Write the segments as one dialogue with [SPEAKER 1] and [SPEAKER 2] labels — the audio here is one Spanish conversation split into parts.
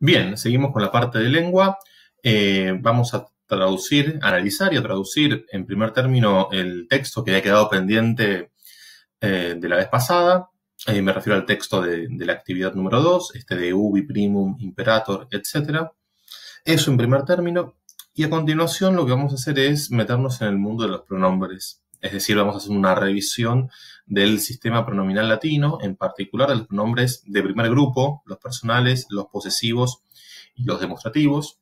[SPEAKER 1] Bien, seguimos con la parte de lengua. Vamos a traducir, analizar y a traducir en primer término el texto que había quedado pendiente de la vez pasada. Me refiero al texto de la actividad número 2, de ubi, primum, imperator, etc. Eso en primer término. Y a continuación lo que vamos a hacer es meternos en el mundo de los pronombres. Es decir, vamos a hacer una revisión del sistema pronominal latino, en particular de los pronombres de primer grupo, los personales, los posesivos y los demostrativos.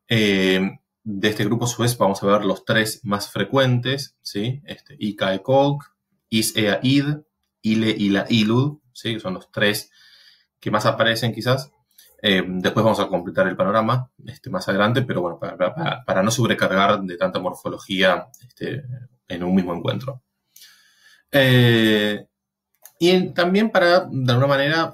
[SPEAKER 1] De este grupo, a su vez, vamos a ver los tres más frecuentes, ¿sí? Ica, ekog, is, ea, id, ile, ila, ilud, ¿sí? Que son los tres que más aparecen quizás. Después vamos a completar el panorama más adelante, pero bueno, para no sobrecargar de tanta morfología en un mismo encuentro. Y también para, de alguna manera,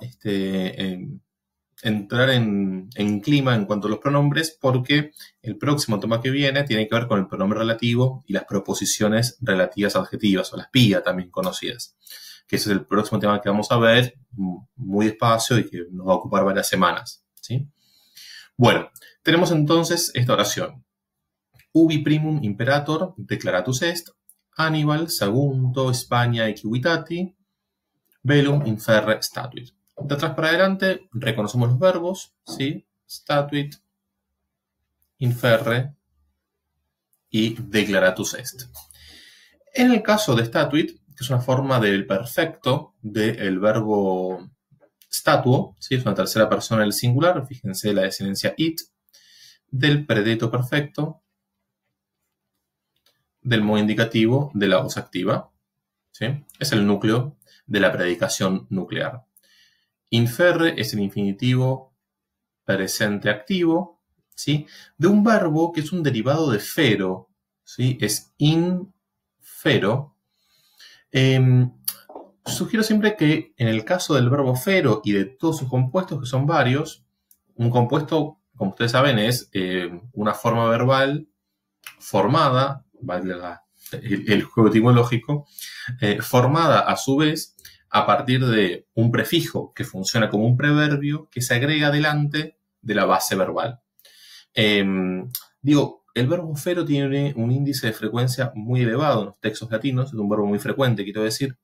[SPEAKER 1] entrar en clima en cuanto a los pronombres, porque el próximo tema que viene tiene que ver con el pronombre relativo y las proposiciones relativas adjetivas, o las PIA también conocidas, que ese es el próximo tema que vamos a ver muy despacio y que nos va a ocupar varias semanas, ¿sí? Bueno, tenemos entonces esta oración. Ubi primum imperator declaratus est, Hannibal, Sagunto, España equivitati, velum inferre statuit. De atrás para adelante reconocemos los verbos, ¿sí? Statuit, inferre y declaratus est. En el caso de statuit, que es una forma del perfecto del verbo statuo, ¿sí? Es una tercera persona del singular, fíjense la desinencia it, del predicto perfecto, del modo indicativo de la voz activa, ¿sí? Es el núcleo de la predicación nuclear. Inferre es el infinitivo presente activo, ¿sí? De un verbo que es un derivado de fero, ¿sí? Es infero. Sugiero siempre que en el caso del verbo fero y de todos sus compuestos, que son varios, un compuesto, como ustedes saben, es una forma verbal formada, el juego etimológico, formada a su vez a partir de un prefijo que funciona como un preverbio que se agrega delante de la base verbal. El verbo fero tiene un índice de frecuencia muy elevado en los textos latinos, es un verbo muy frecuente, quiero decir,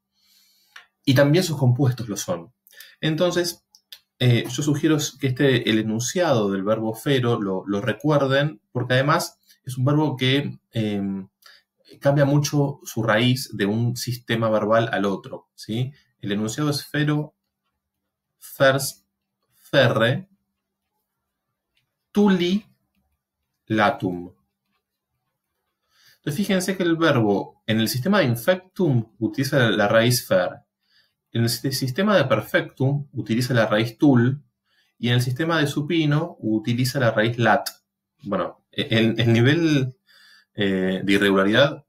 [SPEAKER 1] y también sus compuestos lo son. Entonces, yo sugiero que el enunciado del verbo fero lo recuerden, porque además es un verbo que cambia mucho su raíz de un sistema verbal al otro, ¿sí? El enunciado es fero, fers, ferre, tuli, latum. Entonces, fíjense que el verbo en el sistema de infectum utiliza la raíz fer, en el sistema de perfectum utiliza la raíz tul, y en el sistema de supino utiliza la raíz lat. Bueno, el nivel de irregularidad,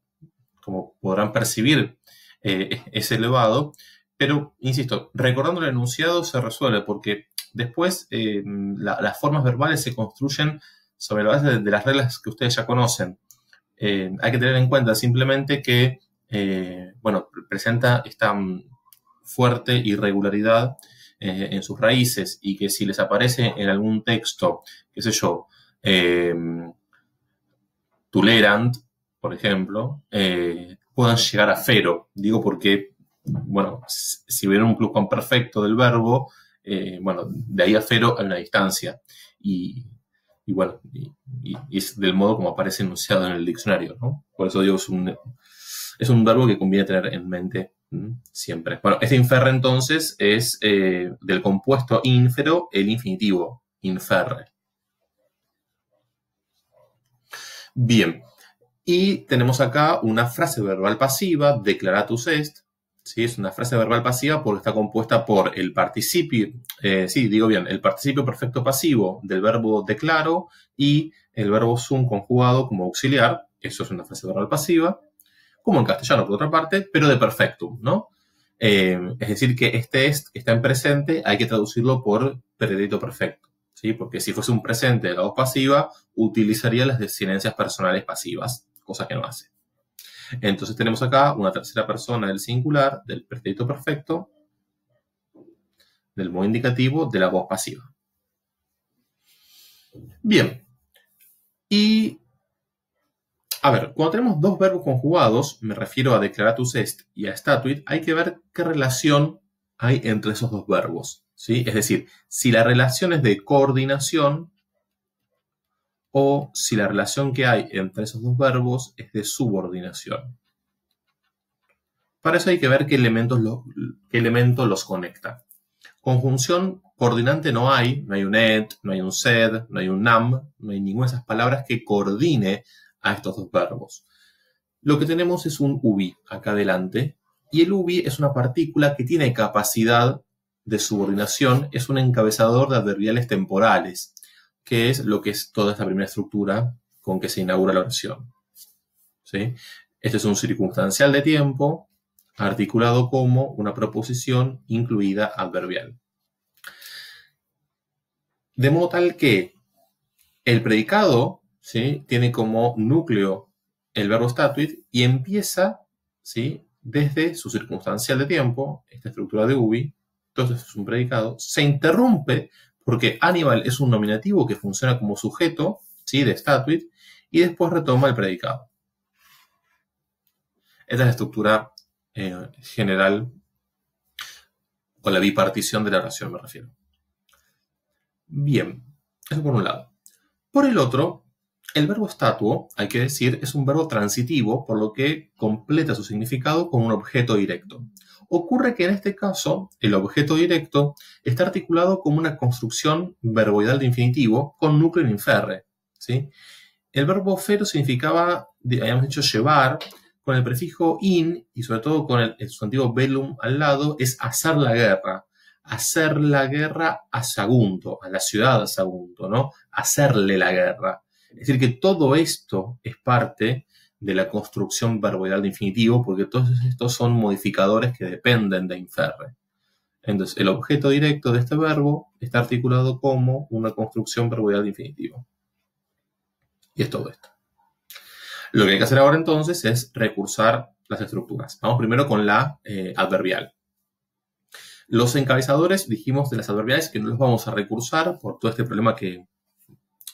[SPEAKER 1] como podrán percibir, es elevado, pero, insisto, recordando el enunciado se resuelve, porque después las formas verbales se construyen sobre la base de las reglas que ustedes ya conocen. Hay que tener en cuenta simplemente que, presenta esta fuerte irregularidad en sus raíces, y que si les aparece en algún texto, qué sé yo, tolerant, por ejemplo, puedan llegar a fero. Digo porque, bueno, si ven un pluscuamperfecto del verbo, de ahí a fero hay una distancia. Y es del modo como aparece enunciado en el diccionario, ¿no? Por eso digo, es un verbo que conviene tener en mente siempre. Bueno, este inferre entonces es del compuesto ínfero el infinitivo, inferre. Bien, y tenemos acá una frase verbal pasiva, declaratus est, ¿sí? Es una frase verbal pasiva porque está compuesta por el participio, el participio perfecto pasivo del verbo declaro y el verbo sum conjugado como auxiliar. Eso es una frase verbal pasiva, como en castellano por otra parte, pero de perfectum, ¿no? Es decir, que este est que está en presente hay que traducirlo por predicto perfecto, ¿sí? Porque si fuese un presente de la voz pasiva, utilizaría las desinencias personales pasivas, cosa que no hace. Entonces tenemos acá una tercera persona del singular, del predicto perfecto, del modo indicativo, de la voz pasiva. Bien. Y, a ver, cuando tenemos dos verbos conjugados, me refiero a declaratus est y a statuit, hay que ver qué relación hay entre esos dos verbos, ¿sí? Es decir, si la relación es de coordinación o si la relación que hay entre esos dos verbos es de subordinación. Para eso hay que ver qué elemento los conecta. Conjunción coordinante no hay un et, no hay un sed, no hay un nam, no hay ninguna de esas palabras que coordine a estos dos verbos. Lo que tenemos es un ubi acá adelante, y el ubi es una partícula que tiene capacidad de subordinación, es un encabezador de adverbiales temporales, que es lo que es toda esta primera estructura con que se inaugura la oración. ¿Sí? Este es un circunstancial de tiempo articulado como una proposición incluida adverbial. De modo tal que el predicado, ¿sí?, tiene como núcleo el verbo statuit y empieza, ¿sí?, desde su circunstancial de tiempo, esta estructura de ubi, entonces es un predicado, se interrumpe porque Aníbal es un nominativo que funciona como sujeto, ¿sí?, de statuit, y después retoma el predicado. Esta es la estructura general, o la bipartición de la oración, me refiero. Bien, eso por un lado. Por el otro, el verbo statuo, hay que decir, es un verbo transitivo, por lo que completa su significado con un objeto directo. Ocurre que en este caso, el objeto directo está articulado como una construcción verboidal de infinitivo con núcleo en inferre, ¿sí? El verbo fero significaba, habíamos dicho, llevar, con el prefijo in y sobre todo con el sustantivo velum al lado, es hacer la guerra. Hacer la guerra a Sagunto, a la ciudad de Sagunto, ¿no? Hacerle la guerra. Es decir, que todo esto es parte de la construcción verboidal de infinitivo, porque todos estos son modificadores que dependen de inferre. Entonces, el objeto directo de este verbo está articulado como una construcción verboidal de infinitivo. Y es todo esto. Lo que hay que hacer ahora entonces es recursar las estructuras. Vamos primero con la adverbial. Los encabezadores, dijimos, de las adverbiales que no los vamos a recursar por todo este problema que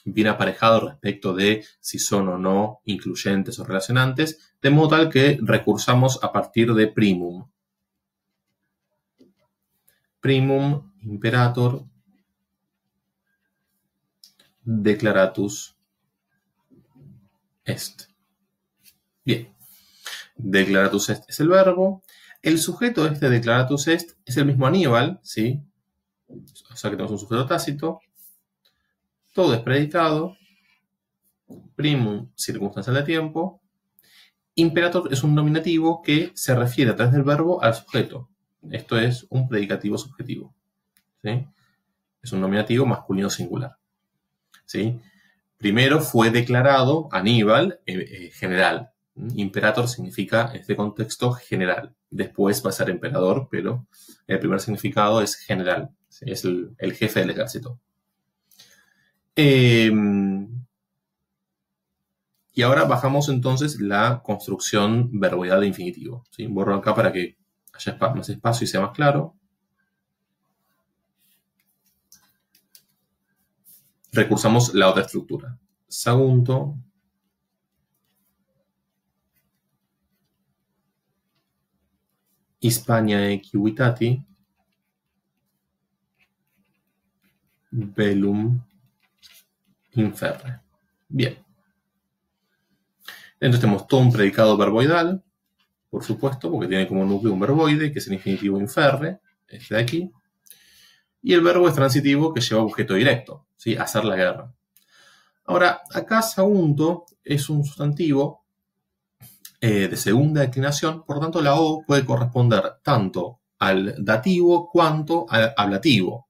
[SPEAKER 1] viene aparejado respecto de si son o no incluyentes o relacionantes, de modo tal que recursamos a partir de primum. Primum imperator declaratus est. Bien, declaratus est es el verbo. El sujeto de este declaratus est es el mismo Aníbal, ¿sí? O sea que tenemos un sujeto tácito. Todo es predicado. Primum, circunstancial de tiempo. Imperator es un nominativo que se refiere a través del verbo al sujeto. Esto es un predicativo subjetivo, ¿sí? Es un nominativo masculino singular, ¿sí? Primero fue declarado Aníbal general. Imperator significa, en este contexto, general. Después va a ser emperador, pero el primer significado es general. ¿Sí? Es el jefe del ejército. Y ahora bajamos entonces la construcción verboidal de infinitivo, ¿sí? Borro acá para que haya más espacio y sea más claro. Recursamos la otra estructura. Sagunto Hispaniae civitati velum inferre. Bien. Entonces tenemos todo un predicado verboidal, por supuesto, porque tiene como núcleo un verboide, que es el infinitivo inferre, este de aquí. Y el verbo es transitivo, que lleva objeto directo, ¿sí? Hacer la guerra. Ahora, acá sagunto es un sustantivo de segunda declinación, por lo tanto la O puede corresponder tanto al dativo cuanto al ablativo.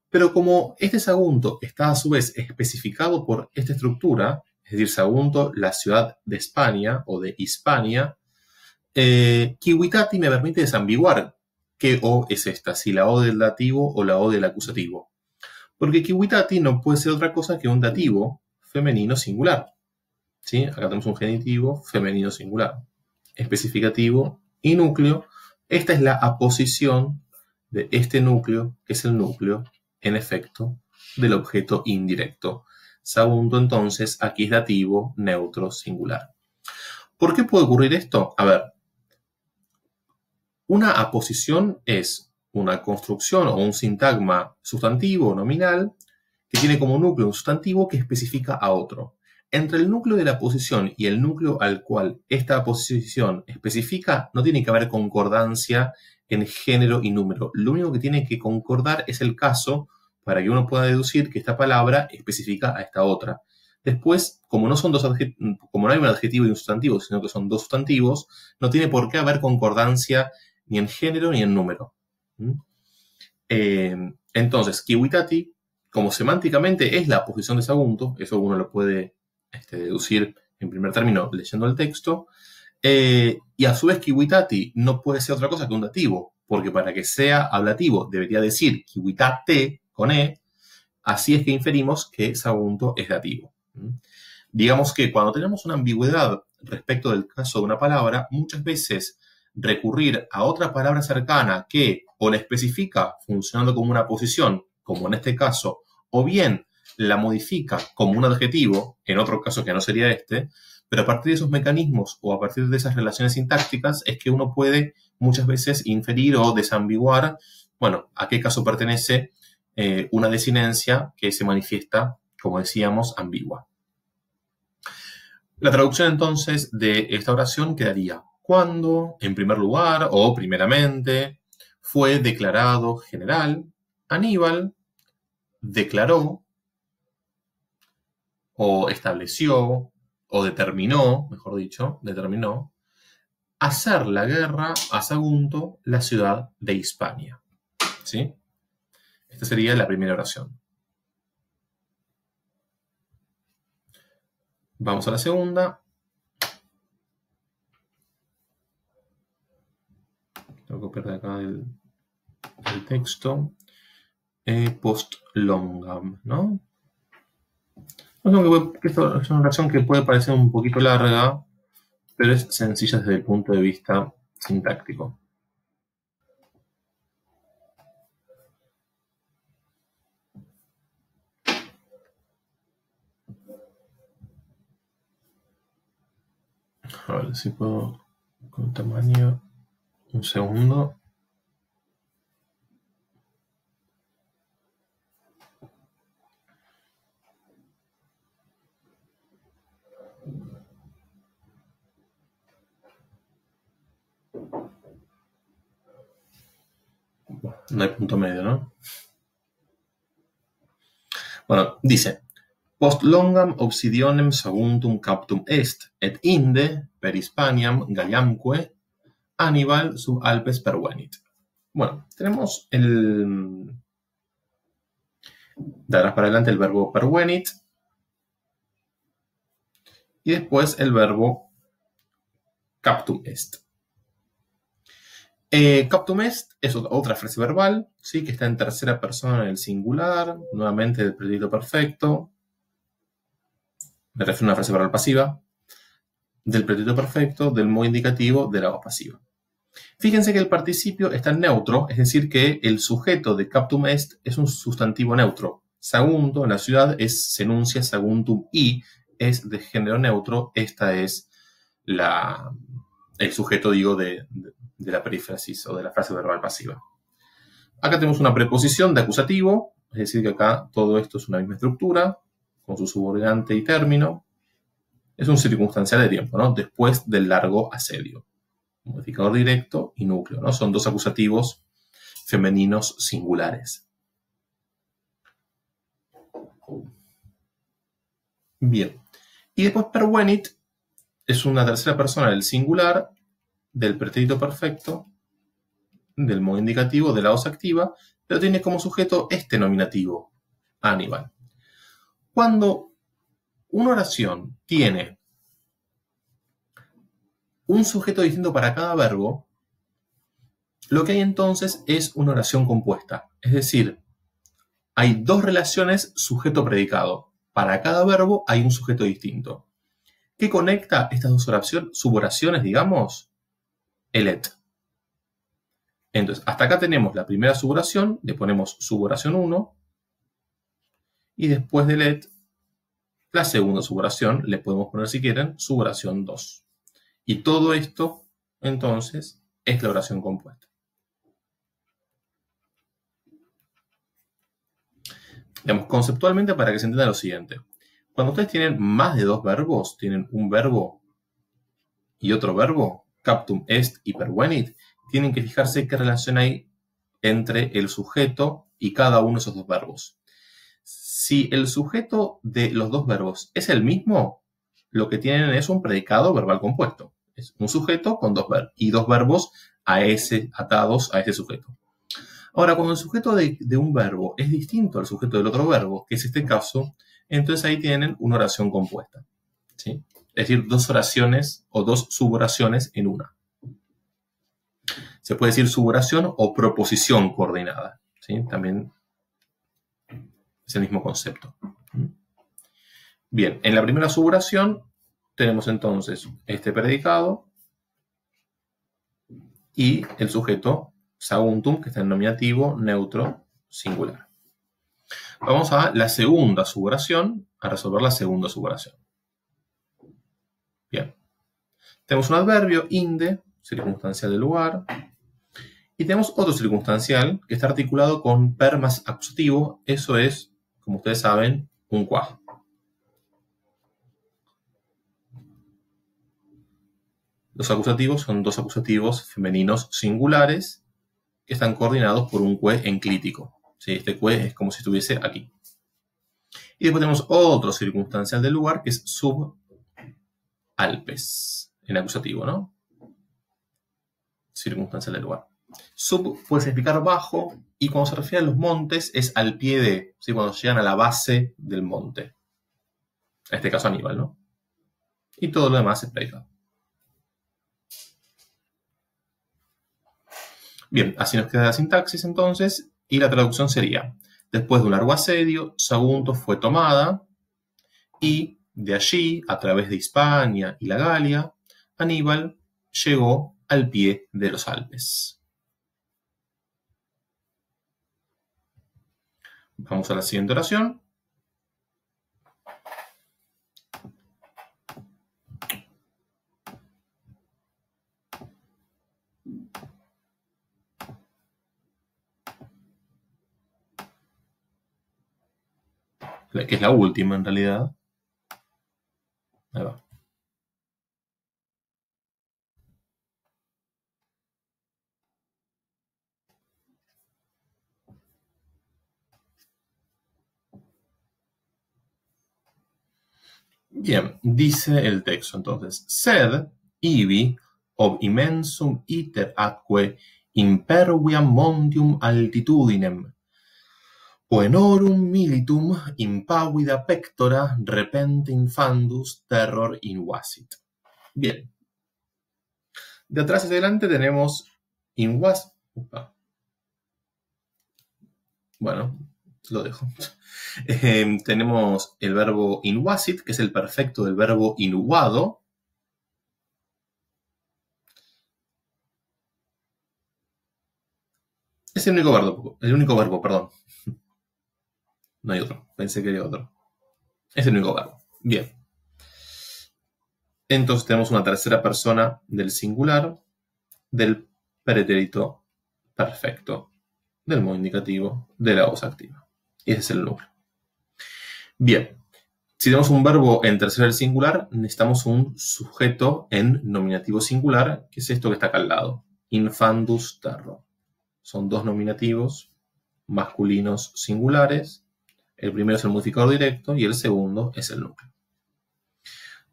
[SPEAKER 1] Pero como este sagunto está a su vez especificado por esta estructura, es decir, sagunto, la ciudad de España o de Hispania, civitati me permite desambiguar qué O es esta, si la O del dativo o la O del acusativo. Porque civitati no puede ser otra cosa que un dativo femenino singular. ¿Sí? Acá tenemos un genitivo femenino singular, especificativo y núcleo. Esta es la aposición de este núcleo, que es el núcleo, en efecto, del objeto indirecto. Sagunto, entonces, aquí es dativo, neutro, singular. ¿Por qué puede ocurrir esto? A ver, una aposición es una construcción o un sintagma sustantivo o nominal que tiene como núcleo un sustantivo que especifica a otro. Entre el núcleo de la aposición y el núcleo al cual esta aposición especifica, no tiene que haber concordancia en género y número. Lo único que tiene que concordar es el caso para que uno pueda deducir que esta palabra especifica a esta otra. Después, como no hay un adjetivo y un sustantivo, sino que son dos sustantivos, no tiene por qué haber concordancia ni en género ni en número. Entonces, Kiwitati, como semánticamente es la aposición de Sagunto, eso uno lo puede deducir en primer término leyendo el texto, y a su vez Kiwitati no puede ser otra cosa que un dativo, porque para que sea ablativo debería decir Kiwitate con E, así es que inferimos que Sagunto es dativo. Digamos que cuando tenemos una ambigüedad respecto del caso de una palabra, muchas veces recurrir a otra palabra cercana que o la especifica funcionando como una posición, como en este caso, o bien la modifica como un adjetivo, en otro caso que no sería este, pero a partir de esos mecanismos o a partir de esas relaciones sintácticas es que uno puede muchas veces inferir o desambiguar, bueno, a qué caso pertenece una desinencia que se manifiesta, como decíamos, ambigua. La traducción entonces de esta oración quedaría: cuando, en primer lugar o primeramente, fue declarado general, Aníbal declaró o estableció o determinó, mejor dicho, hacer la guerra a Sagunto, la ciudad de Hispania. ¿Sí? Esta sería la primera oración. Vamos a la segunda. Tengo que copiar de acá el texto. Post longam, ¿no? Esta es una oración que puede parecer un poquito larga, pero es sencilla desde el punto de vista sintáctico. A ver si puedo con tamaño. Un segundo. No hay punto medio, ¿no? Bueno, dice: post longam obsidionem Saguntum captum est, et inde per Hispaniam Galliamque Aníbal sub Alpes pervenit. Bueno, tenemos de atrás para adelante el verbo pervenit y después el verbo captum est. Captum est es otra frase verbal, ¿sí? Que está en tercera persona en el singular, nuevamente del pretérito perfecto. Me refiero a una frase verbal pasiva, del pretérito perfecto, del modo indicativo, de la voz pasiva. Fíjense que el participio está en neutro, es decir, que el sujeto de captum est es un sustantivo neutro. Sagunto, en la ciudad, se enuncia Saguntum y es de género neutro. Esta es el sujeto, digo, de la perífrasis o de la frase verbal pasiva. Acá tenemos una preposición de acusativo, es decir, que acá todo esto es una misma estructura, con su subordinante y término. Es un circunstancial de tiempo, ¿no? Después del largo asedio. Modificador directo y núcleo, ¿no? Son dos acusativos femeninos singulares. Bien. Y después pervenit es una tercera persona del singular, del pretérito perfecto, del modo indicativo, de la voz activa, pero tiene como sujeto este nominativo, Aníbal. Cuando una oración tiene un sujeto distinto para cada verbo, lo que hay entonces es una oración compuesta. Es decir, hay dos relaciones sujeto-predicado. Para cada verbo hay un sujeto distinto. ¿Qué conecta estas dos suboraciones, digamos? El et. Entonces, hasta acá tenemos la primera suboración, le ponemos suboración 1, Y después de let, la segunda suboración, le podemos poner si quieren suboración 2. Y todo esto, entonces, es la oración compuesta. Digamos, conceptualmente, para que se entienda lo siguiente. Cuando ustedes tienen más de dos verbos, tienen un verbo y otro verbo, captum est y pervenit, tienen que fijarse qué relación hay entre el sujeto y cada uno de esos dos verbos. Si el sujeto de los dos verbos es el mismo, lo que tienen es un predicado verbal compuesto. Es un sujeto con dos verbos y dos verbos atados a ese sujeto. Ahora, cuando el sujeto de un verbo es distinto al sujeto del otro verbo, que es este caso, entonces ahí tienen una oración compuesta, ¿sí? Es decir, dos oraciones o dos suboraciones en una. Se puede decir suboración o proposición coordinada, ¿sí? También es el mismo concepto. Bien, en la primera suboración tenemos entonces este predicado y el sujeto saguntum, que está en nominativo neutro singular. Vamos a la segunda suboración, a resolver la segunda suboración. Bien. Tenemos un adverbio, inde, circunstancial del lugar. Y tenemos otro circunstancial que está articulado con per más acusativo. Eso es, como ustedes saben, un qua. Los acusativos son dos acusativos femeninos singulares que están coordinados por un que enclítico. ¿Sí? Este que es como si estuviese aquí. Y después tenemos otro circunstancial del lugar que es sub alpes, en acusativo, ¿no? Circunstancial del lugar. Sub puede significar bajo, y cuando se refiere a los montes es al pie de, ¿sí? Cuando llegan a la base del monte. En este caso Aníbal, ¿no? Y todo lo demás es predicado. Bien, así nos queda la sintaxis entonces, y la traducción sería: después de un largo asedio, Sagunto fue tomada, y de allí, a través de Hispania y la Galia, Aníbal llegó al pie de los Alpes. Vamos a la siguiente oración. Que es la última en realidad. Ahí va. Bien, dice el texto entonces: sed ibi ob immensum iter atque imperviam montium altitudinem poenorum militum impavida pectora repente infandus terror invasit. Bien. De atrás hacia adelante tenemos Bueno, lo dejo. Tenemos el verbo invasit, que es el perfecto del verbo inubado. Es el único verbo, perdón. No hay otro, pensé que había otro. Es el único verbo. Bien. Entonces tenemos una tercera persona del singular, del pretérito perfecto, del modo indicativo, de la voz activa. Y ese es el núcleo. Bien. Si tenemos un verbo en tercera del singular, necesitamos un sujeto en nominativo singular, que es esto que está acá al lado. Infandus terror. Son dos nominativos masculinos singulares. El primero es el modificador directo y el segundo es el núcleo.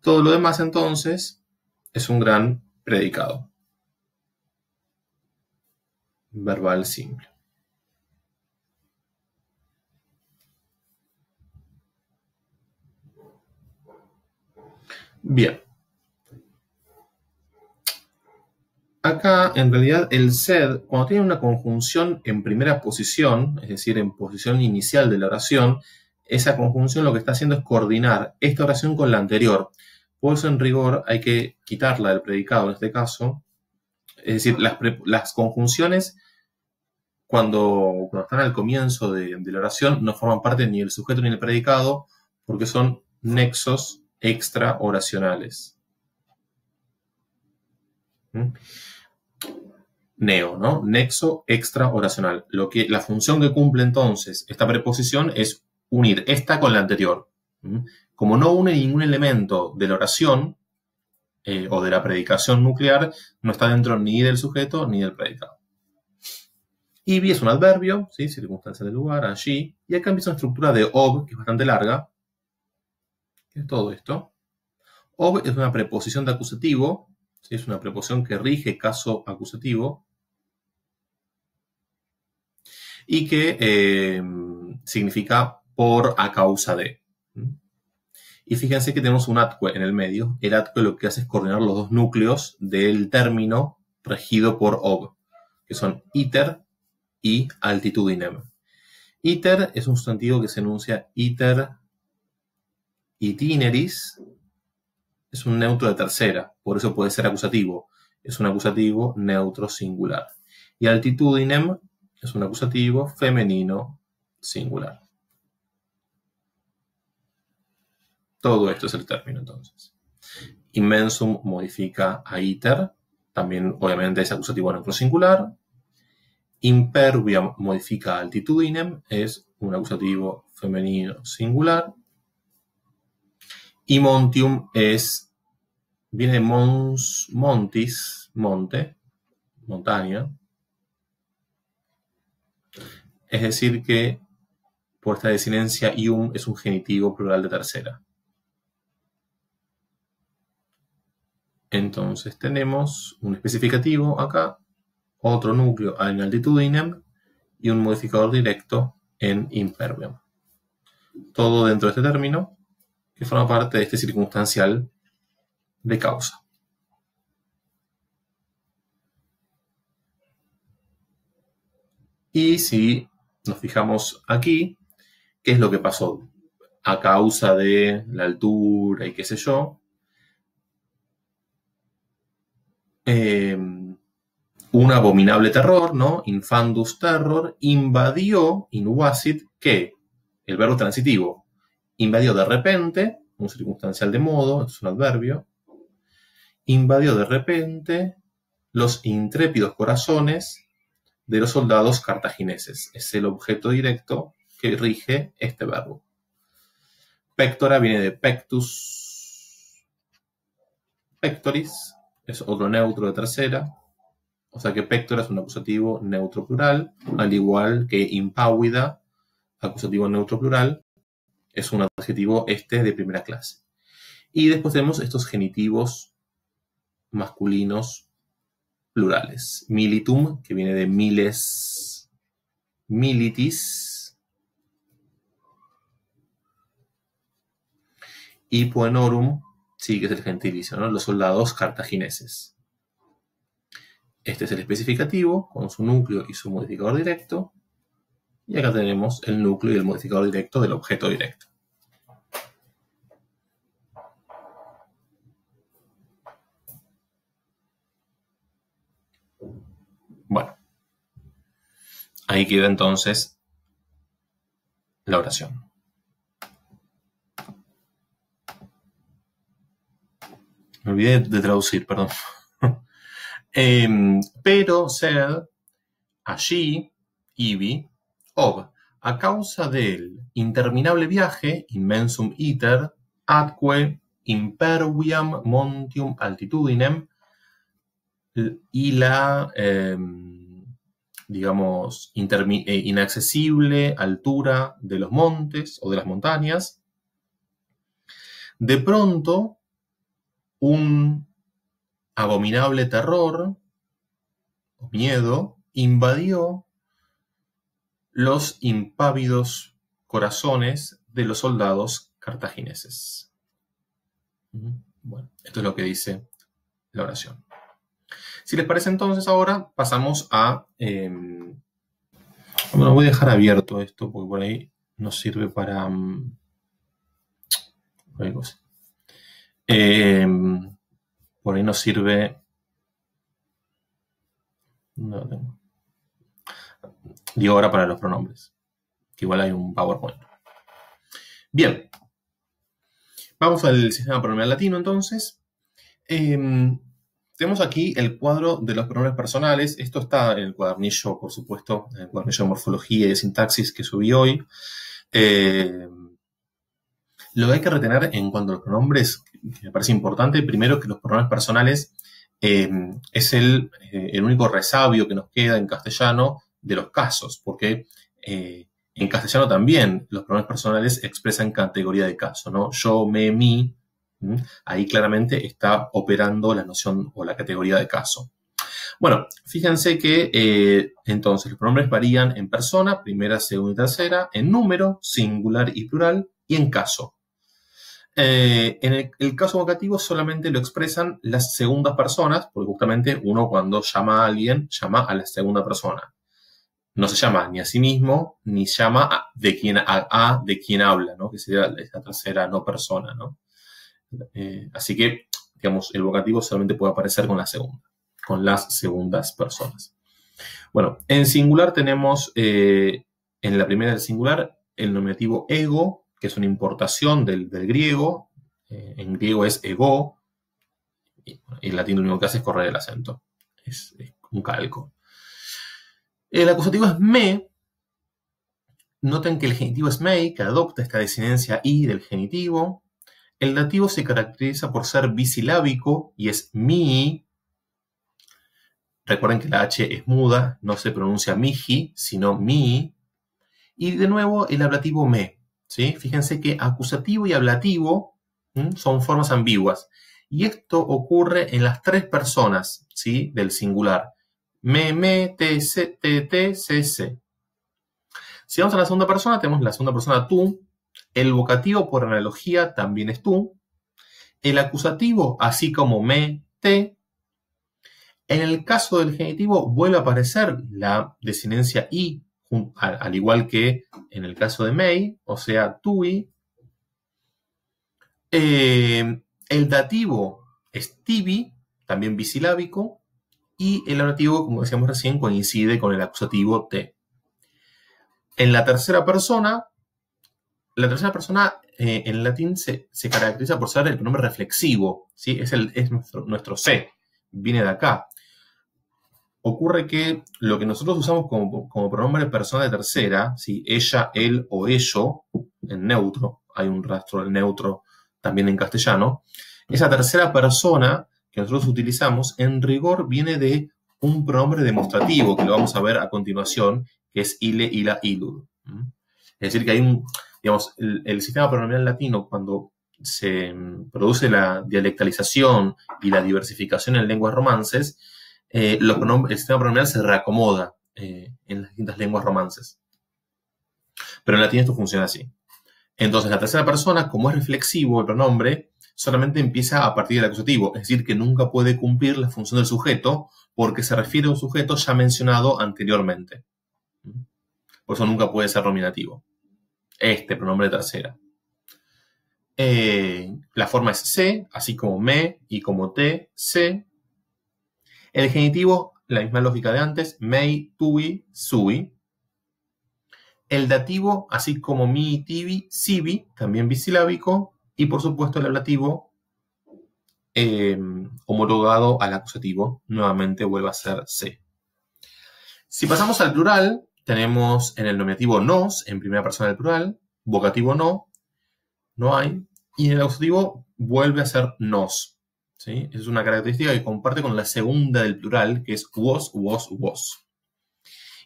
[SPEAKER 1] Todo lo demás, entonces, es un gran predicado verbal simple. Bien. Acá, en realidad, el sed, cuando tiene una conjunción en primera posición, es decir, en posición inicial de la oración, esa conjunción lo que está haciendo es coordinar esta oración con la anterior. Por eso, en rigor, hay que quitarla del predicado en este caso. Es decir, las conjunciones cuando están al comienzo de la oración, no forman parte ni el sujeto ni el predicado, porque son nexos extraoracionales. Neo, ¿no? Nexo extraoracional. La función que cumple entonces esta preposición es unir esta con la anterior. Como no une ningún elemento de la oración o de la predicación nuclear, no está dentro ni del sujeto ni del predicado. Ibi es un adverbio, ¿sí? Circunstancia del lugar, allí. Y acá empieza una estructura de ob, que es bastante larga. ¿Qué es todo esto? Ob es una preposición de acusativo, ¿sí? Es una preposición que rige caso acusativo. Y que significa por a causa de. Y fíjense que tenemos un atque en el medio. El atque lo que hace es coordinar los dos núcleos del término regido por ob, que son iter y altitudinem. Iter es un sustantivo que se enuncia iter itineris, es un neutro de tercera, por eso puede ser acusativo. Es un acusativo neutro singular. Y altitudinem es un acusativo femenino singular. Todo esto es el término, entonces. Immensum modifica a iter, también obviamente es acusativo neutro singular. Imperviam modifica a altitudinem, es un acusativo femenino singular. Y montium viene de montis, monte, montaña. Es decir que por esta desinencia ium es un genitivo plural de tercera. Entonces tenemos un especificativo acá, otro núcleo en altitudinem y un modificador directo en impervium. Todo dentro de este término que forma parte de este circunstancial de causa. Y si nos fijamos aquí, ¿qué es lo que pasó? A causa de la altura y qué sé yo, un abominable terror, ¿no? Infandus terror, invadió, invasit, ¿qué? El verbo transitivo. Invadió de repente, un circunstancial de modo, es un adverbio. Invadió de repente los intrépidos corazones de los soldados cartagineses. Es el objeto directo que rige este verbo. Pectora viene de pectus, pectoris, es otro neutro de tercera. O sea que pectora es un acusativo neutro plural, al igual que impávida, acusativo neutro plural, es un adjetivo de primera clase. Y después tenemos estos genitivos masculinos plurales. Militum, que viene de miles, militis. Y puenorum, sí, que es el gentilicio, ¿no? Los soldados cartagineses. Este es el especificativo con su núcleo y su modificador directo. Y acá tenemos el núcleo y el modificador directo del objeto directo. Bueno, ahí queda entonces la oración. Me olvidé de traducir, perdón. Pero sed, allí, ibi, ob, a causa del interminable viaje, immensum iter, atque imperviam montium altitudinem, y la, digamos, inaccesible altura de los montes o de las montañas, de pronto un abominable terror o miedo invadió los impávidos corazones de los soldados cartagineses. Bueno, esto es lo que dice la oración. Si les parece entonces ahora pasamos a... bueno, voy a dejar abierto esto porque por ahí nos sirve para... por ahí nos sirve... No lo tengo. Digo ahora para los pronombres, que igual hay un PowerPoint. Bien, vamos al sistema pronominal latino entonces. Tenemos aquí el cuadro de los pronombres personales. Esto está en el cuadernillo, por supuesto, en el cuadernillo de morfología y de sintaxis que subí hoy. Lo que hay que retener en cuanto a los pronombres, que me parece importante, primero que los pronombres personales es el único resabio que nos queda en castellano de los casos, porque en castellano también los pronombres personales expresan categoría de caso, ¿no? Yo, me, mi. Ahí claramente está operando la noción o la categoría de caso. Bueno, fíjense que entonces los pronombres varían en persona, primera, segunda y tercera, en número, singular y plural, y en caso. En el caso vocativo solamente lo expresan las segundas personas, porque justamente uno cuando llama a alguien, llama a la segunda persona. No se llama ni a sí mismo, ni llama de quien habla, ¿no? Que sería esta tercera no persona, ¿no? Así que, digamos, el vocativo solamente puede aparecer con la segunda, con las segundas personas. Bueno, en singular tenemos, en la primera del singular, el nominativo ego, que es una importación del griego. En griego es ego, y en latín lo único que hace es correr el acento. Es un calco. El acusativo es me. Noten que el genitivo es mei, que adopta esta desinencia i del genitivo. El dativo se caracteriza por ser bisilábico y es mi. Recuerden que la H es muda, no se pronuncia miji, sino mi. Y de nuevo el ablativo me. ¿Sí? Fíjense que acusativo y ablativo son formas ambiguas. Y esto ocurre en las tres personas, ¿sí? Del singular. Me, te, se. Si vamos a la segunda persona, tenemos la segunda persona tú. El vocativo, por analogía, también es tú. El acusativo, así como me, te. En el caso del genitivo, vuelve a aparecer la desinencia i, al igual que en el caso de mei, o sea, tui. El dativo es tibi, también bisilábico. Y el ablativo, como decíamos recién, coincide con el acusativo te. En la tercera persona en latín se caracteriza por ser el pronombre reflexivo, ¿sí? Es nuestro se, viene de acá. Ocurre que lo que nosotros usamos como pronombre de persona de tercera, ¿sí? Ella, él o ello, en neutro, hay un rastro del neutro también en castellano, esa tercera persona que nosotros utilizamos, en rigor viene de un pronombre demostrativo, que lo vamos a ver a continuación, que es ile, ila, ilud. Es decir, que hay digamos, el sistema pronominal latino, cuando se produce la dialectalización y la diversificación en lenguas romances, el sistema pronominal se reacomoda en las distintas lenguas romances. Pero en latín esto funciona así. Entonces, la tercera persona, como es reflexivo el pronombre, solamente empieza a partir del acusativo, es decir, que nunca puede cumplir la función del sujeto porque se refiere a un sujeto ya mencionado anteriormente. Por eso nunca puede ser nominativo. Este pronombre de tercera. La forma es se, así como me y como te, se. El genitivo, la misma lógica de antes, mei, tui, sui. El dativo, así como mi, tibi, sibi, también bisilábico. Y por supuesto el ablativo, homologado al acusativo, nuevamente vuelve a ser se. Si pasamos al plural, tenemos en el nominativo nos, en primera persona del plural, vocativo no hay, y en el acusativo vuelve a ser nos. ¿Sí? Es una característica que comparte con la segunda del plural, que es was.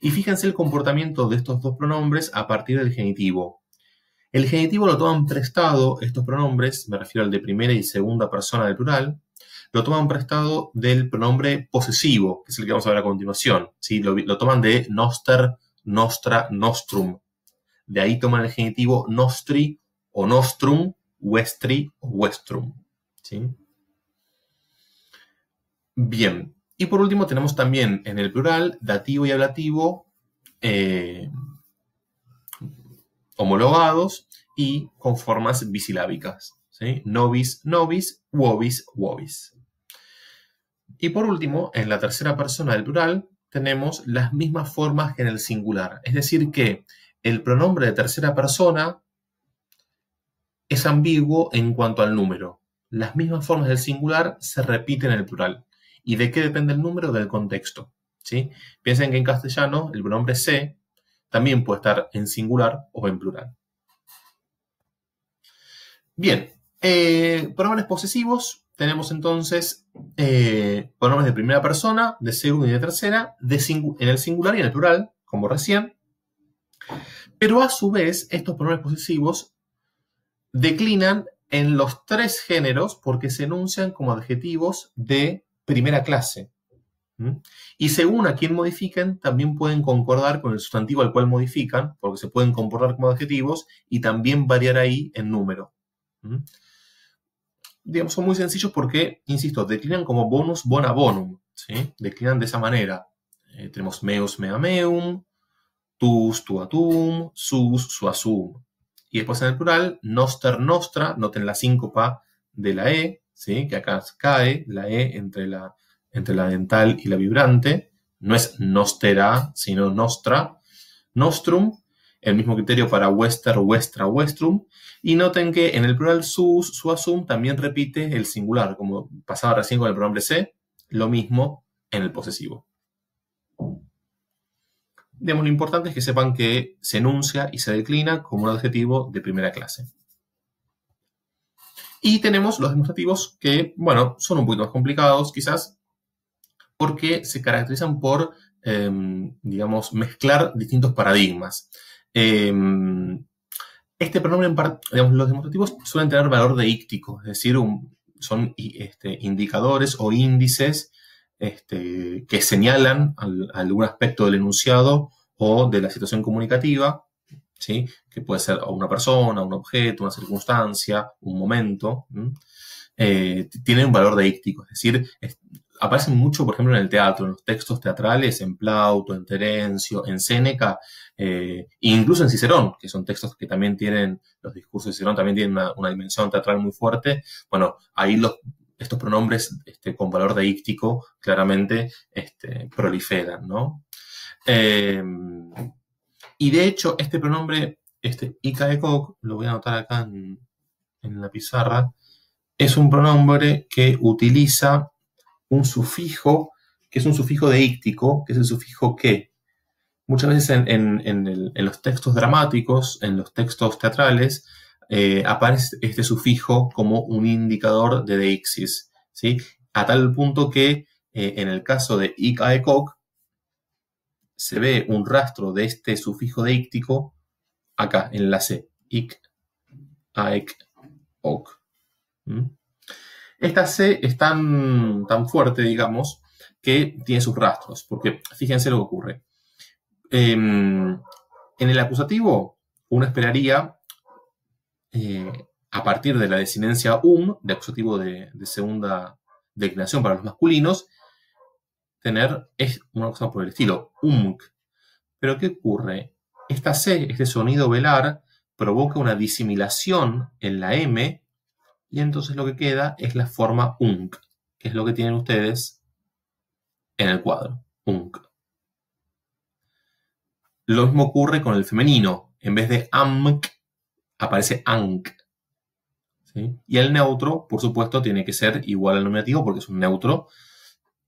[SPEAKER 1] Y fíjense el comportamiento de estos dos pronombres a partir del genitivo. El genitivo lo toman prestado, estos pronombres, me refiero al de primera y segunda persona del plural, lo toman prestado del pronombre posesivo, que es el que vamos a ver a continuación. ¿Sí? Lo toman de noster, nostra, nostrum. De ahí toman el genitivo nostri o nostrum, vestri o vestrum. ¿Sí? Bien. Y por último tenemos también en el plural dativo y ablativo homologados y con formas bisilábicas. ¿Sí? Nobis, nobis, vobis, vobis. Y por último, en la tercera persona del plural, tenemos las mismas formas que en el singular. Es decir, que el pronombre de tercera persona es ambiguo en cuanto al número. Las mismas formas del singular se repiten en el plural. ¿Y de qué depende el número? Del contexto, ¿sí? Piensen que en castellano el pronombre se también puede estar en singular o en plural. Bien, pronombres posesivos. Tenemos entonces pronombres de primera persona, de segunda y de tercera, en el singular y en el plural, como recién. Pero a su vez, estos pronombres posesivos declinan en los tres géneros porque se enuncian como adjetivos de primera clase. Y según a quién modifiquen, también pueden concordar con el sustantivo al cual modifican, porque se pueden comportar como adjetivos y también variar ahí en número. Digamos, son muy sencillos porque, insisto, declinan como bonus bona bonum, ¿sí? Declinan de esa manera. Tenemos meus mea meum, tus tuatum, sus suasum. Y después en el plural, noster nostra, noten la síncopa de la E, ¿sí? Que acá cae la E entre la dental y la vibrante. No es nostera, sino nostra. Nostrum, el mismo criterio para wester, westra, westrum. Y noten que en el plural sus, suasum, también repite el singular, como pasaba recién con el pronombre se, lo mismo en el posesivo. Digamos, lo importante es que sepan que se enuncia y se declina como un adjetivo de primera clase. Y tenemos los demostrativos que, bueno, son un poquito más complicados, quizás, porque se caracterizan por, digamos, mezclar distintos paradigmas. Este pronombre, digamos, los demostrativos suelen tener valor deíctico, es decir, son indicadores o índices que señalan algún aspecto del enunciado o de la situación comunicativa, ¿sí? Que puede ser una persona, un objeto, una circunstancia, un momento. Tienen un valor deíctico, es decir, aparecen mucho, por ejemplo, en el teatro, en los textos teatrales, en Plauto, en Terencio, en Séneca, incluso en Cicerón, que son textos que también tienen, los discursos de Cicerón también tienen una dimensión teatral muy fuerte. Bueno, ahí estos pronombres con valor deíctico claramente proliferan, ¿no? Y de hecho, este pronombre, ikaekok, lo voy a anotar acá en la pizarra, es un pronombre que utiliza un sufijo, que es un sufijo deíctico, que es el sufijo que. Muchas veces en los textos dramáticos, en los textos teatrales, aparece este sufijo como un indicador de deixis, ¿sí? A tal punto que en el caso de ikaekok se ve un rastro de este sufijo deíctico acá, en la C. Ik, aek, ok. Esta C es tan fuerte, digamos, que tiene sus rastros, porque fíjense lo que ocurre. En el acusativo, uno esperaría, a partir de la desinencia de acusativo de segunda declinación para los masculinos, tener una cosa por el estilo, Pero ¿qué ocurre? Esta C, este sonido velar, provoca una disimilación en la M, y entonces lo que queda es la forma unk, que es lo que tienen ustedes en el cuadro, unk. Lo mismo ocurre con el femenino. En vez de amk, aparece ank, ¿sí? Y el neutro, por supuesto, tiene que ser igual al nominativo porque es un neutro.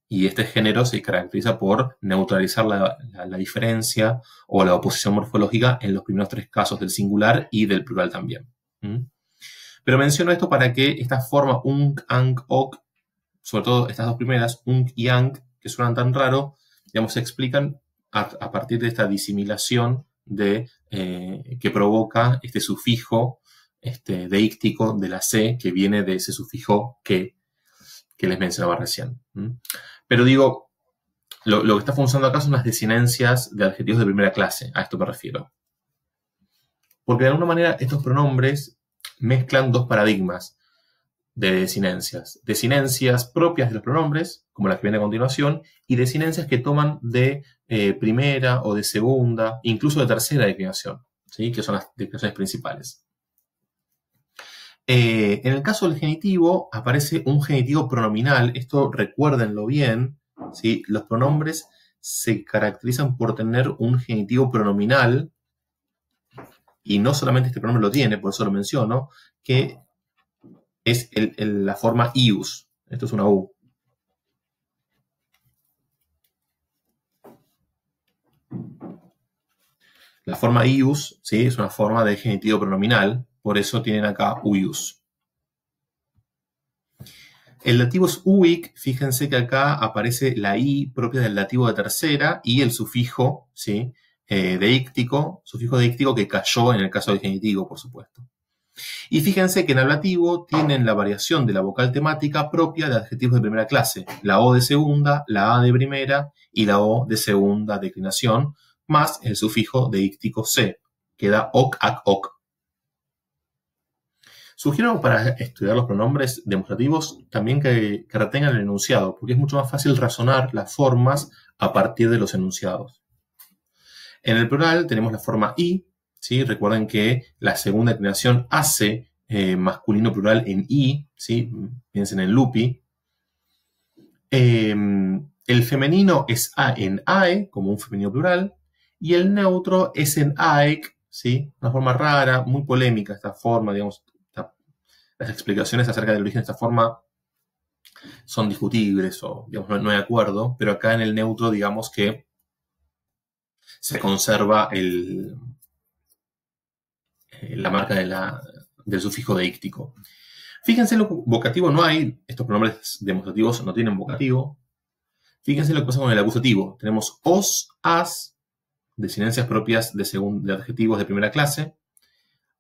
[SPEAKER 1] Y este género se caracteriza por neutralizar la diferencia o la oposición morfológica en los primeros tres casos del singular y del plural también. Pero menciono esto para que esta forma unk, ank, ok, sobre todo estas dos primeras, unk y ank, que suenan tan raro, digamos, se explican a partir de esta disimilación que provoca este sufijo deíctico de la C, que viene de ese sufijo que les mencionaba recién. Pero digo, lo que está funcionando acá son las desinencias de adjetivos de primera clase, a esto me refiero. Porque de alguna manera estos pronombres mezclan dos paradigmas de desinencias. Desinencias propias de los pronombres, como la que viene a continuación, y desinencias que toman de primera o de segunda, incluso de tercera declinación, ¿sí? Que son las declinaciones principales. En el caso del genitivo, aparece un genitivo pronominal. Esto recuérdenlo bien, ¿sí? Los pronombres se caracterizan por tener un genitivo pronominal, y no solamente este pronombre lo tiene, por eso lo menciono, que es la forma ius. Esto es una U. La forma ius, ¿sí? Es una forma de genitivo pronominal, por eso tienen acá uius. El dativo es uic, fíjense que acá aparece la i propia del dativo de tercera y el sufijo, ¿sí? Sufijo deíctico que cayó en el caso del genitivo, por supuesto. Y fíjense que en ablativo tienen la variación de la vocal temática propia de adjetivos de primera clase, la O de segunda, la A de primera y la O de segunda declinación, más el sufijo deíctico C, queda oc, ac, oc. Sugiero para estudiar los pronombres demostrativos también que retengan el enunciado, porque es mucho más fácil razonar las formas a partir de los enunciados. En el plural tenemos la forma I, ¿sí? Recuerden que la segunda declinación hace masculino plural en I, ¿sí? Piensen en lupi. El femenino es A en AE, como un femenino plural, y el neutro es en AEC, ¿sí? Una forma rara, muy polémica esta forma, digamos. Las explicaciones acerca del origen de esta forma son discutibles o digamos, no hay acuerdo, pero acá en el neutro digamos que se conserva la marca del sufijo deíctico. Fíjense lo vocativo no hay, estos pronombres demostrativos no tienen vocativo. Fíjense lo que pasa con el acusativo. Tenemos os, as, desinencias propias de adjetivos de primera clase.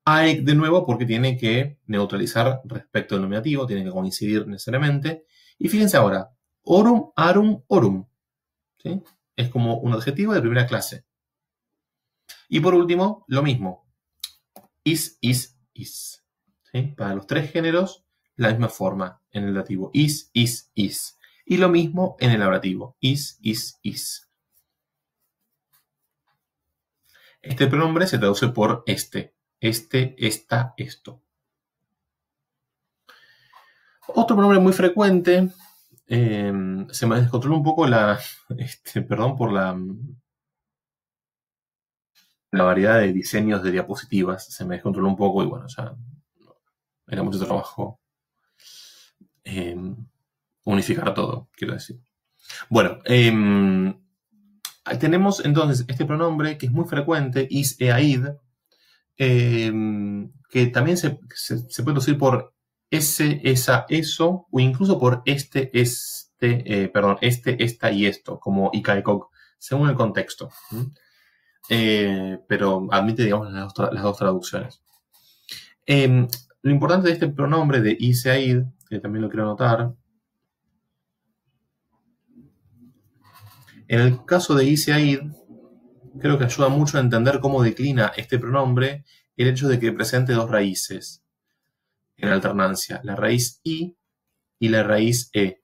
[SPEAKER 1] AEC de nuevo porque tiene que neutralizar respecto al nominativo, tiene que coincidir necesariamente. Y fíjense ahora, orum, arum, orum. ¿Sí? Es como un adjetivo de primera clase. Y por último, lo mismo. Is, is, is. ¿Sí? Para los tres géneros, la misma forma en el dativo. Is, is, is. Y lo mismo en el ablativo. Is, is, is. Este pronombre se traduce por este. Este, esta, esto. Otro pronombre muy frecuente, se me descontrola un poco perdón por la variedad de diseños de diapositivas, se me descontroló un poco y bueno, ya era mucho trabajo unificar todo, quiero decir. Bueno, tenemos entonces este pronombre que es muy frecuente, is, eaid, que también se puede traducir por ese, esa, eso, o incluso por este, esta y esto, como ikaekok, según el contexto. Pero admite, digamos, las dos traducciones. Lo importante de este pronombre de iseaid, que también lo quiero anotar, en el caso de iseaid, creo que ayuda mucho a entender cómo declina este pronombre el hecho de que presente dos raíces en alternancia, la raíz i y la raíz e.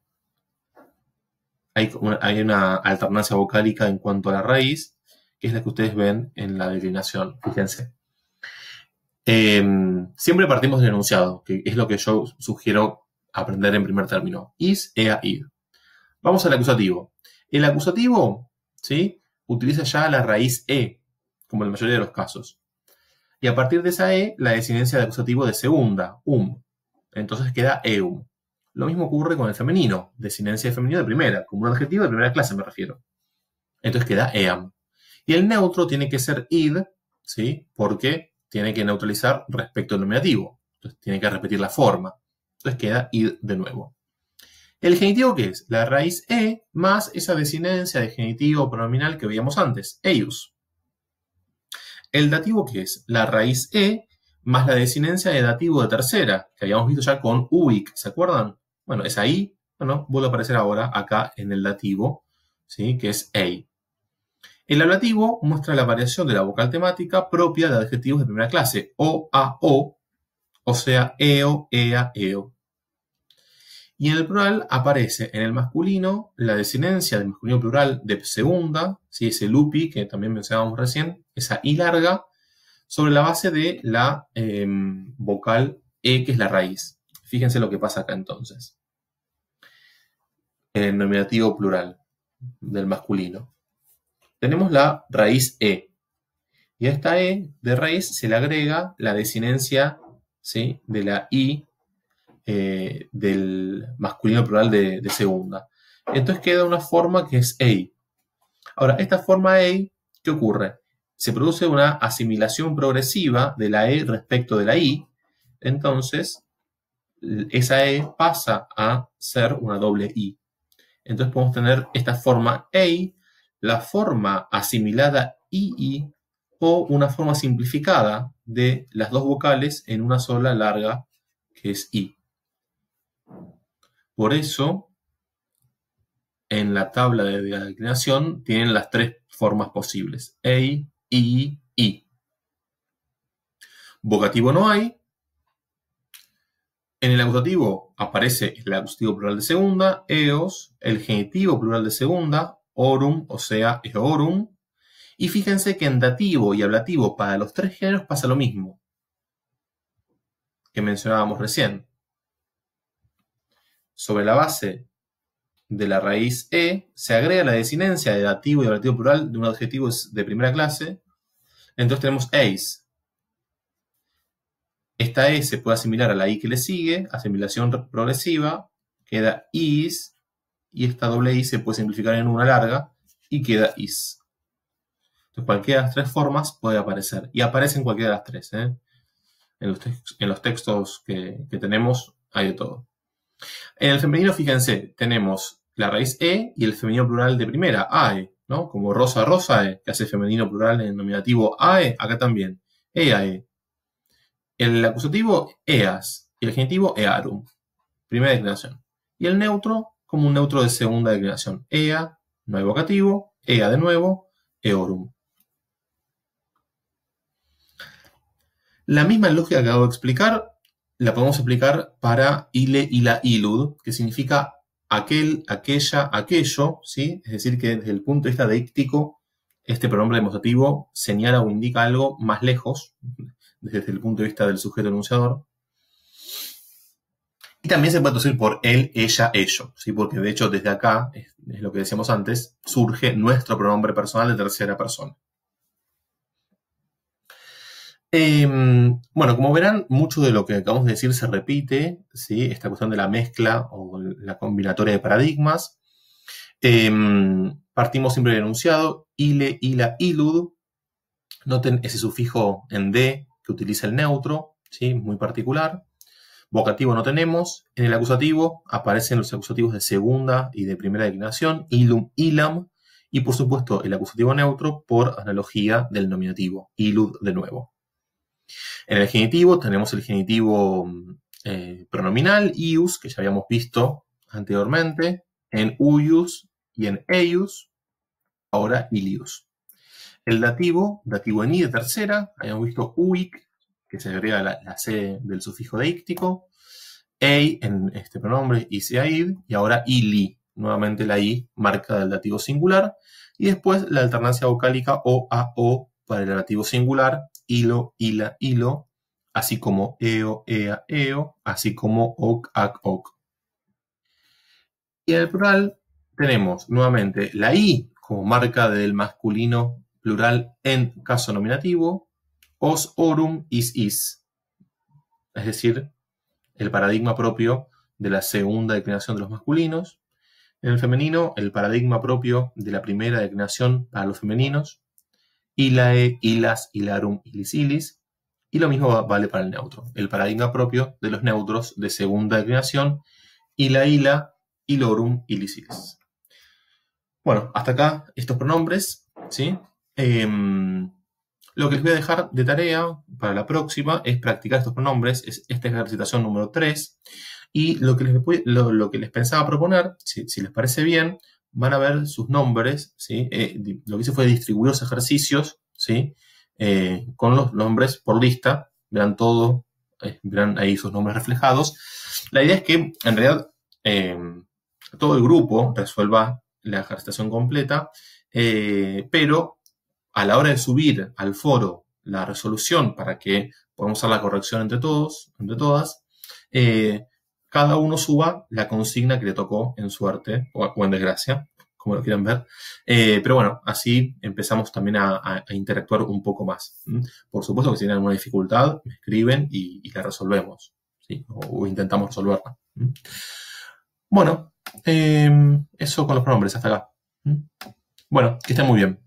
[SPEAKER 1] Hay una alternancia vocálica en cuanto a la raíz, que es la que ustedes ven en la declinación, fíjense. Siempre partimos del enunciado, que es lo que yo sugiero aprender en primer término. Is, ea, id. Vamos al acusativo. El acusativo, ¿sí? Utiliza ya la raíz e, como en la mayoría de los casos. Y a partir de esa e, la desinencia de acusativo de segunda, Entonces queda eum. Lo mismo ocurre con el femenino, desinencia de femenino de primera, como un adjetivo de primera clase me refiero. Entonces queda eam. Y el neutro tiene que ser id, ¿sí? Porque tiene que neutralizar respecto al nominativo. Entonces tiene que repetir la forma. Entonces queda id de nuevo. ¿El genitivo qué es? La raíz e más esa desinencia de genitivo pronominal que veíamos antes, eius. ¿El dativo qué es? La raíz e más la desinencia de dativo de tercera, que habíamos visto ya con uic, ¿se acuerdan? Bueno, es ahí, bueno, vuelve a aparecer ahora acá en el dativo, ¿sí? Que es ei. El ablativo muestra la variación de la vocal temática propia de adjetivos de primera clase, o, a, o sea, eo, ea, eo. Y en el plural aparece en el masculino la desinencia del masculino plural de segunda, ¿sí? Ese lupi que también mencionábamos recién, esa i larga, sobre la base de la vocal e, que es la raíz. Fíjense lo que pasa acá entonces. En el nominativo plural del masculino. tenemos la raíz E. Y a esta E de raíz se le agrega la desinencia, ¿sí?, de la I del masculino plural de segunda. Entonces queda una forma que es EI. Ahora, esta forma EI, ¿qué ocurre? Se produce una asimilación progresiva de la E respecto de la I. Entonces, esa E pasa a ser una doble I. Entonces podemos tener esta forma EI, la forma asimilada II o una forma simplificada de las dos vocales en una sola larga que es I. Por eso, en la tabla de declinación tienen las tres formas posibles: EI, II, I. Vocativo no hay. En el acusativo aparece el acusativo plural de segunda, eos, el genitivo plural de segunda, orum, o sea, eorum. Y fíjense que en dativo y ablativo para los tres géneros pasa lo mismo que mencionábamos recién. Sobre la base de la raíz E se agrega la desinencia de dativo y ablativo plural de un adjetivo de primera clase. Entonces tenemos eis. Esta E se puede asimilar a la I que le sigue, asimilación progresiva, queda is, y esta doble I se puede simplificar en una larga y queda is. Entonces cualquiera de las tres formas puede aparecer, y aparece en cualquiera de las tres. En los textos que tenemos hay de todo. En el femenino, fíjense, tenemos la raíz E y el femenino plural de primera, AE, ¿no? Como rosa, rosae, que hace femenino plural en nominativo AE, acá también, EAE. El acusativo, eas, y el genitivo, earum, primera declinación. Y el neutro, como un neutro de segunda declinación, ea, no hay vocativo, ea de nuevo, eorum. La misma lógica que acabo de explicar, la podemos explicar para ile, ila, ilud, que significa aquel, aquella, aquello, ¿sí? Es decir, que desde el punto de vista deíctico, este pronombre demostrativo señala o indica algo más lejos, desde el punto de vista del sujeto enunciador. Y también se puede traducir por él, ella, ello, ¿sí? Porque de hecho desde acá, es lo que decíamos antes, surge nuestro pronombre personal de tercera persona. Bueno, como verán, mucho de lo que acabamos de decir se repite, ¿sí? Esta cuestión de la mezcla o la combinatoria de paradigmas. Partimos siempre del enunciado, ile, ila, ilud. Noten ese sufijo en de que utiliza el neutro, ¿sí? Muy particular. Vocativo no tenemos. En el acusativo aparecen los acusativos de segunda y de primera declinación, ilum, ilam, y por supuesto el acusativo neutro por analogía del nominativo, ilud de nuevo. En el genitivo tenemos el genitivo pronominal, ius, que ya habíamos visto anteriormente, en uius y en eius, ahora ilius. El dativo en i de tercera, habíamos visto uic, que se agrega la c del sufijo deíctico, ei en este pronombre, iseaid, y ahora ili, nuevamente la i marca del dativo singular, y después la alternancia vocálica o a o para el dativo singular, ilo, ila, ilo, así como eo, ea, eo, así como oc, ac, oc. Y en el plural tenemos nuevamente la i como marca del masculino plural en caso nominativo, os, orum, is. Es decir, el paradigma propio de la segunda declinación de los masculinos. En el femenino, el paradigma propio de la primera declinación para los femeninos. Ilae, ilas, ilarum, ilis, ilis. Y lo mismo vale para el neutro. El paradigma propio de los neutros de segunda declinación. Ila, ila, ilorum, ilis, ilis. Bueno, hasta acá estos pronombres, ¿sí? Lo que les voy a dejar de tarea para la próxima es practicar estos pronombres. Esta es la ejercitación número 3. Y lo que les pensaba proponer, si les parece bien, van a ver sus nombres, ¿sí? Lo que hice fue distribuir los ejercicios, ¿sí? Con los nombres por lista. Verán todo, verán ahí sus nombres reflejados. La idea es que, en realidad, todo el grupo resuelva la ejercitación completa, pero a la hora de subir al foro la resolución para que podamos hacer la corrección entre todos, entre todas, cada uno suba la consigna que le tocó en suerte o en desgracia. como lo quieran ver. Pero bueno, así empezamos también a interactuar un poco más. Por supuesto que si tienen alguna dificultad, me escriben y la resolvemos, ¿sí? O intentamos resolverla. Bueno, eso con los pronombres, hasta acá. Bueno, que estén muy bien.